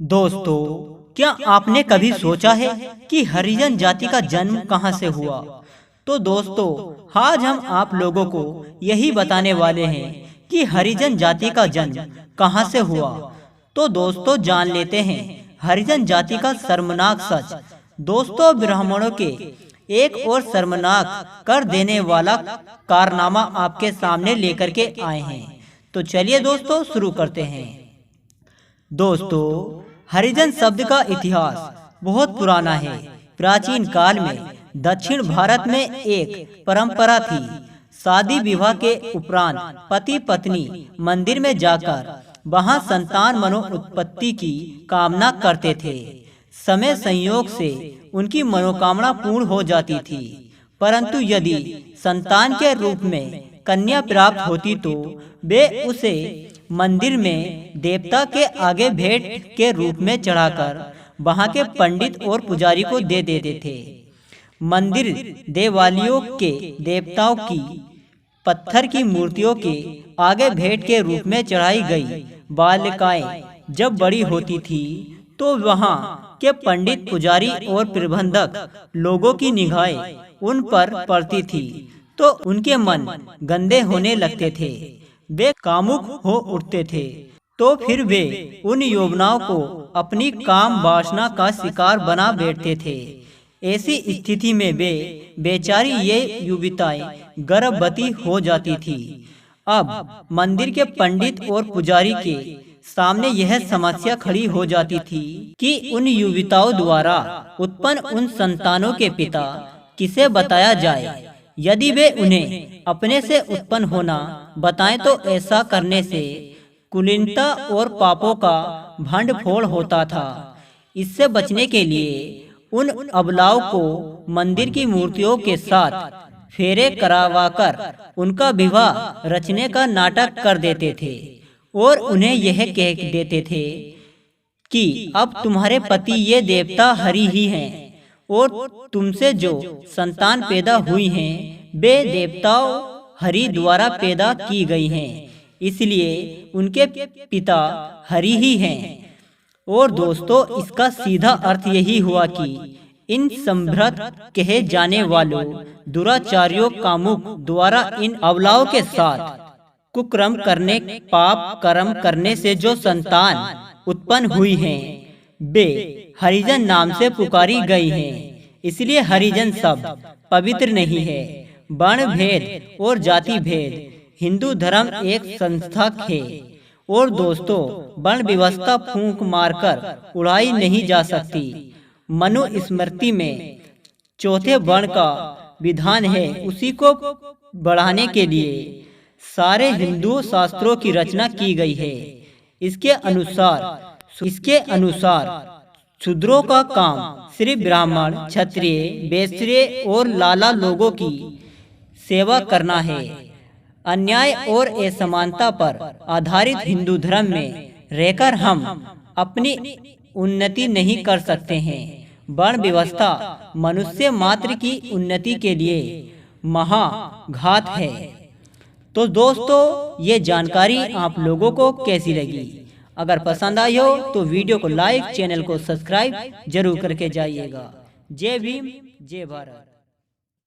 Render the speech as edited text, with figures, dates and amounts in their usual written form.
दोस्तों, क्या आपने कभी सोचा है कि हरिजन जाति का जन्म कहां से हुआ? तो दोस्तों, आज हम आप लोगों को यही बताने वाले हैं कि हरिजन जाति का जन्म कहां से हुआ। तो दोस्तों, जान लेते हैं हरिजन जाति का शर्मनाक सच। दोस्तों, ब्राह्मणों के एक और शर्मनाक कर देने वाला कारनामा आपके सामने लेकर के आए हैं। तो चलिए दोस्तों, शुरू करते हैं। दोस्तों, हरिजन शब्द का इतिहास बहुत पुराना है। प्राचीन काल में दक्षिण भारत में एक परंपरा थी। शादी विवाह के उपरांत पति पत्नी मंदिर में जाकर वहां संतान मनो उत्पत्ति की कामना करते थे। समय संयोग से उनकी मनोकामना पूर्ण हो जाती थी, परंतु यदि संतान के रूप में कन्या प्राप्त होती तो वे उसे मंदिर में देवता के आगे भेंट के रूप में चढ़ाकर वहां के पंडित और पुजारी को दे देते थे। मंदिर देवालयों के देवताओं की पत्थर की मूर्तियों के आगे भेंट के रूप में चढ़ाई गई बालिकाएं जब बड़ी होती थी तो वहां के पंडित पुजारी और प्रबंधक लोगों की निगाहें उन पर पड़ती थी तो उनके मन गंदे होने लगते थे। वे कामुक हो उठते थे तो फिर वे उन यौवनाओं को अपनी काम वासना का शिकार बना बैठते थे। ऐसी स्थिति में वे बेचारी ये युवतियां गर्भवती हो जाती थी। अब मंदिर के पंडित और पुजारी के सामने यह समस्या खड़ी हो जाती थी कि उन युवतियों द्वारा उत्पन्न उन संतानों के पिता किसे बताया जाए। यदि वे उन्हें अपने से उत्पन्न होना बताएं तो ऐसा करने से कुलीनता और पापों का भंडफोड़ होता था। इससे बचने के लिए उन अबलाओं को मंदिर की मूर्तियों के साथ फेरे करवाकर उनका विवाह रचने का नाटक कर देते थे और उन्हें यह कह देते थे कि अब तुम्हारे पति ये देवता हरि ही हैं और तुमसे जो संतान पैदा हुई हैं वे देवताओं हरि द्वारा पैदा की गई हैं, इसलिए उनके पिता हरि ही हैं। और दोस्तों, इसका सीधा अर्थ यही हुआ कि इन संभ्रत कहे जाने वालों दुराचारियों कामुक द्वारा इन अबलाओं के साथ कुकर्म करने पाप कर्म करने से जो संतान उत्पन्न हुई हैं वे हरिजन नाम से पुकारी गई हैं। इसलिए हरिजन शब्द पवित्र नहीं है। वर्ण भेद और जाति भेद हिंदू धर्म एक संस्था है और दोस्तों, वर्ण व्यवस्था फूंक मारकर उड़ाई नहीं जा सकती। मनुस्मृति में चौथे वर्ण का विधान है, उसी को बढ़ाने के लिए सारे हिंदू शास्त्रों की रचना की गई है। इसके अनुसार शूद्रों का काम सिर्फ ब्राह्मण, क्षत्रिय, वैश्य और लाला लोगों की सेवा करना है। अन्याय और असमानता पर आधारित हिंदू धर्म में रहकर हम अपनी उन्नति नहीं कर सकते हैं। वर्ण व्यवस्था मनुष्य मात्र की उन्नति के लिए महाघात है। तो दोस्तों, ये जानकारी आप लोगों को कैसी लगी? अगर पसंद आई हो तो वीडियो को लाइक, चैनल को सब्सक्राइब जरूर करके जाइएगा। जय भीम, जय भारत।